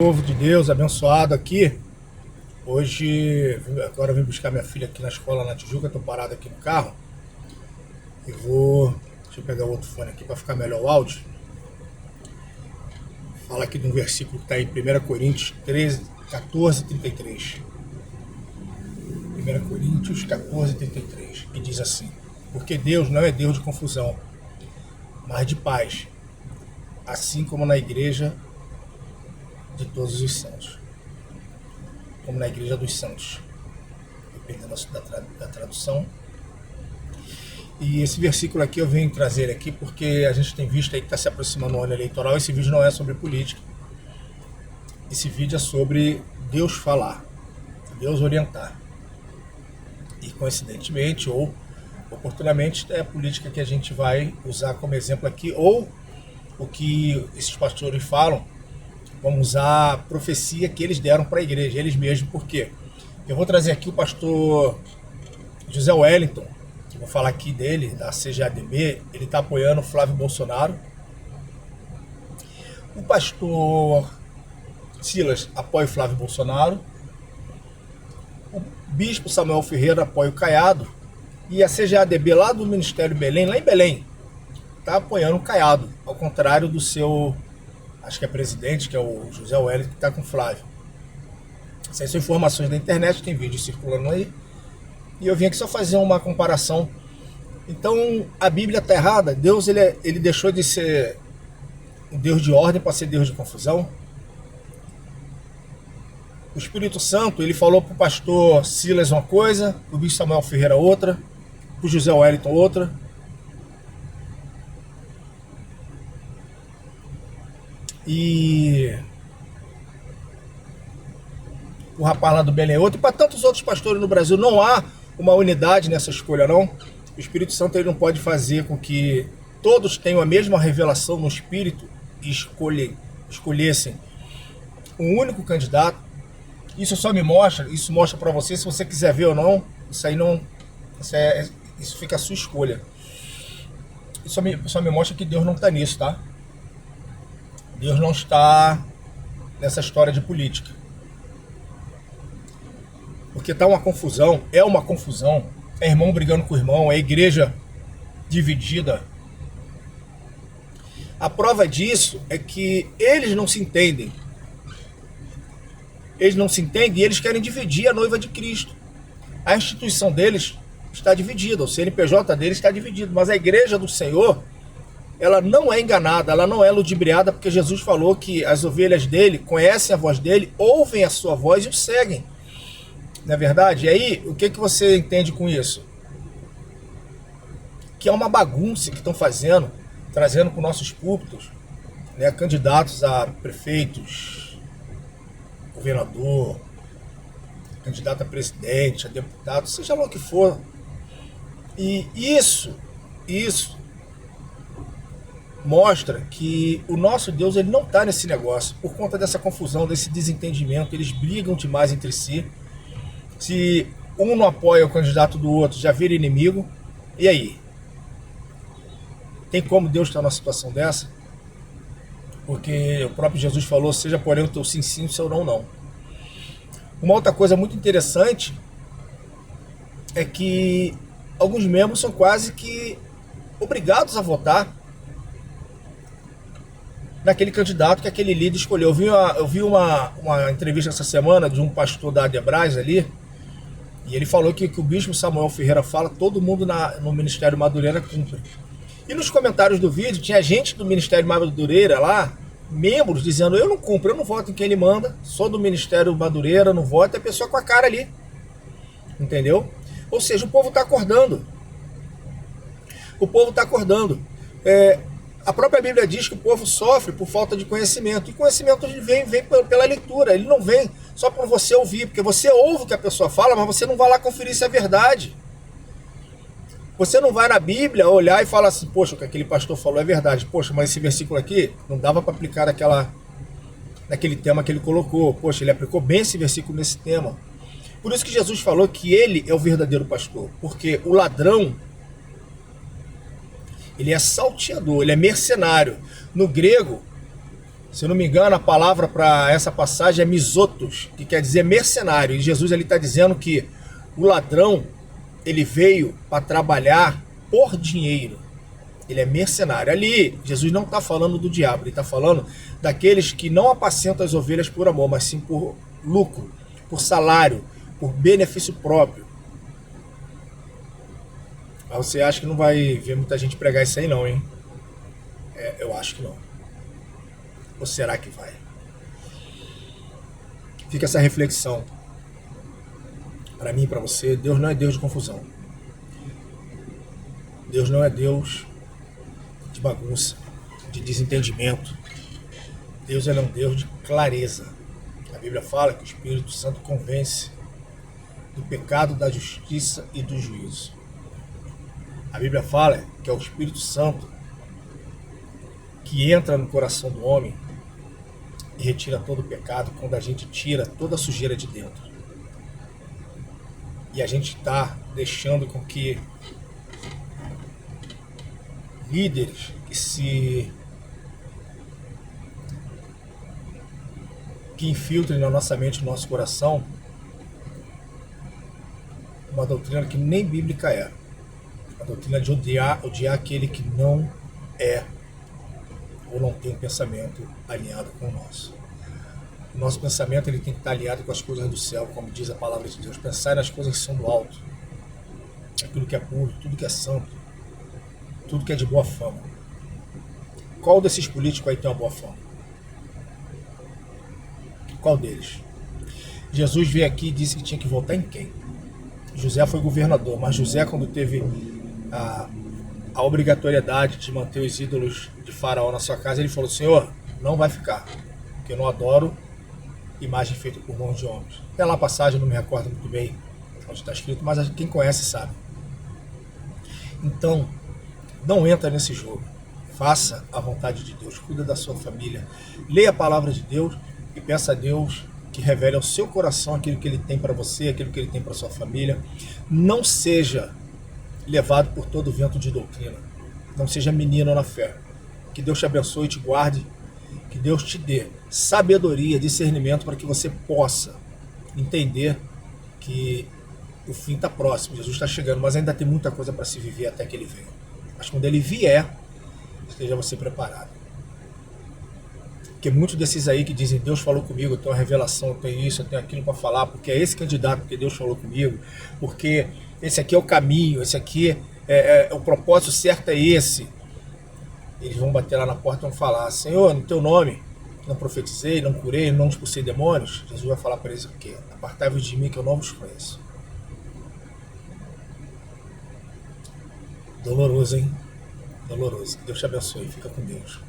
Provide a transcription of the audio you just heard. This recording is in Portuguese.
Povo de Deus abençoado aqui. Hoje, agora eu vim buscar minha filha aqui na escola na Tijuca. Estou parado aqui no carro e vou. Deixa eu pegar o outro fone aqui para ficar melhor o áudio. Fala aqui de um versículo que está em 1 Coríntios 13, 14, 33. 1 Coríntios 14, 33. Que diz assim: Porque Deus não é Deus de confusão, mas de paz, assim como na igreja de todos os santos, como na igreja dos santos, dependendo da tradução. E esse versículo aqui eu venho trazer aqui porque a gente tem visto aí que está se aproximando o ano eleitoral. Esse vídeo não é sobre política, esse vídeo é sobre Deus falar, Deus orientar. E coincidentemente ou oportunamente é a política que a gente vai usar como exemplo aqui, ou o que esses pastores falam. Vamos usar a profecia que eles deram para a igreja, eles mesmos. Por quê? Eu vou trazer aqui o pastor José Wellington, que vou falar aqui dele, da CGADB. Ele está apoiando o Flávio Bolsonaro. O pastor Silas apoia o Flávio Bolsonaro. O bispo Samuel Ferreira apoia o Caiado. E a CGADB lá do Ministério Belém, lá em Belém, está apoiando o Caiado, ao contrário do seu, acho que é presidente, que é o José Wellington, que está com o Flávio. Essas são informações da internet, tem vídeo circulando aí. E eu vim aqui só fazer uma comparação. Então, a Bíblia está errada. Deus ele deixou de ser um Deus de ordem para ser Deus de confusão. O Espírito Santo, ele falou para o pastor Silas uma coisa, para o bispo Samuel Ferreira outra, para o José Wellington outra. E o rapaz lá do Belém é outro. E para tantos outros pastores no Brasil, não há uma unidade nessa escolha, não. O Espírito Santo ele não pode fazer com que todos tenham a mesma revelação no Espírito e escolhessem um único candidato. Isso só me mostra, isso mostra para você, se você quiser ver ou não, isso aí não, isso fica a sua escolha. Isso só me mostra que Deus não está nisso, tá? Deus não está nessa história de política. Porque tá uma confusão, é irmão brigando com irmão, é igreja dividida. A prova disso é que eles não se entendem. Eles não se entendem e eles querem dividir a noiva de Cristo. A instituição deles está dividida, o CNPJ deles está dividido, mas a igreja do Senhor, ela não é enganada, ela não é ludibriada, porque Jesus falou que as ovelhas dele conhecem a voz dele, ouvem a sua voz e o seguem. Não é verdade? E aí, o que você entende com isso? Que é uma bagunça que estão fazendo, trazendo para os nossos púlpitos, né, candidatos a prefeitos, governador, candidato a presidente, a deputado, seja lá o que for. E isso mostra que o nosso Deus ele não está nesse negócio, por conta dessa confusão, desse desentendimento. Eles brigam demais entre si. Se um não apoia o candidato do outro, já vira inimigo. E aí? Tem como Deus estar numa situação dessa? Porque o próprio Jesus falou, seja porém o teu sim, sim, o seu não, não. Uma outra coisa muito interessante é que alguns membros são quase que obrigados a votar naquele candidato que aquele líder escolheu. Eu vi uma entrevista essa semana de um pastor da Adebras ali, e ele falou que o bispo Samuel Ferreira fala, todo mundo no Ministério Madureira cumpre. E nos comentários do vídeo tinha gente do Ministério Madureira lá, membros, dizendo, eu não cumpro, eu não voto em quem ele manda, sou do Ministério Madureira, não voto, é a pessoa com a cara ali. Entendeu? Ou seja, o povo está acordando. O povo está acordando. A própria Bíblia diz que o povo sofre por falta de conhecimento. E conhecimento vem pela leitura. Ele não vem só por você ouvir. Porque você ouve o que a pessoa fala, mas você não vai lá conferir se é verdade. Você não vai na Bíblia olhar e falar assim, poxa, o que aquele pastor falou é verdade. Poxa, mas esse versículo aqui não dava para aplicar naquele tema que ele colocou. Poxa, ele aplicou bem esse versículo nesse tema. Por isso que Jesus falou que ele é o verdadeiro pastor. Porque o ladrão, ele é salteador, ele é mercenário. No grego, Se eu não me engano, a palavra para essa passagem é misotos, que quer dizer mercenário. E Jesus ele está dizendo que o ladrão, ele veio para trabalhar por dinheiro. Ele é mercenário. Ali, Jesus não está falando do diabo, ele está falando daqueles que não apacentam as ovelhas por amor, mas sim por lucro, por salário, por benefício próprio. Mas você acha que não vai ver muita gente pregar isso aí não, hein? Eu acho que não. Ou será que vai? Fica essa reflexão. Para mim e para você, Deus não é Deus de confusão. Deus não é Deus de bagunça, de desentendimento. Deus é um Deus de clareza. A Bíblia fala que o Espírito Santo convence do pecado, da justiça e do juízo. A Bíblia fala que é o Espírito Santo que entra no coração do homem e retira todo o pecado quando a gente tira toda a sujeira de dentro. E a gente está deixando com que líderes que infiltrem na nossa mente, no nosso coração, uma doutrina que nem bíblica é. A doutrina de odiar aquele que não é ou não tem um pensamento alinhado com o nosso. O nosso pensamento ele tem que estar alinhado com as coisas do céu, como diz a palavra de Deus. Pensar nas coisas que são do alto, aquilo que é puro, tudo que é santo, tudo que é de boa fama. Qual desses políticos aí tem uma boa fama? Qual deles? Jesus veio aqui e disse que tinha que votar em quem? José foi governador, mas José, quando teve a obrigatoriedade de manter os ídolos de Faraó na sua casa, ele falou: Senhor, não vai ficar, porque eu não adoro imagem feita por mãos de homens. Tem lá a passagem, não me recordo muito bem onde está escrito, mas quem conhece sabe. Então, não entra nesse jogo. Faça a vontade de Deus, cuida da sua família, leia a palavra de Deus e peça a Deus que revele ao seu coração aquilo que Ele tem para você, aquilo que Ele tem para sua família. Não seja levado por todo o vento de doutrina. Não seja menino na fé. Que Deus te abençoe e te guarde. Que Deus te dê sabedoria, discernimento para que você possa entender que o fim está próximo, Jesus está chegando, mas ainda tem muita coisa para se viver até que Ele venha. Mas quando Ele vier, esteja você preparado. Porque muitos desses aí que dizem: Deus falou comigo, eu tenho uma revelação, eu tenho isso, eu tenho aquilo para falar, porque é esse candidato, porque Deus falou comigo, porque esse aqui é o caminho, esse aqui o propósito certo é esse. Eles vão bater lá na porta e vão falar: Senhor, no teu nome não profetizei, não curei, não expulsei demônios. Jesus vai falar para eles o quê? Apartai-vos de mim que eu não vos conheço. Doloroso, hein? Doloroso. Que Deus te abençoe. Fica com Deus.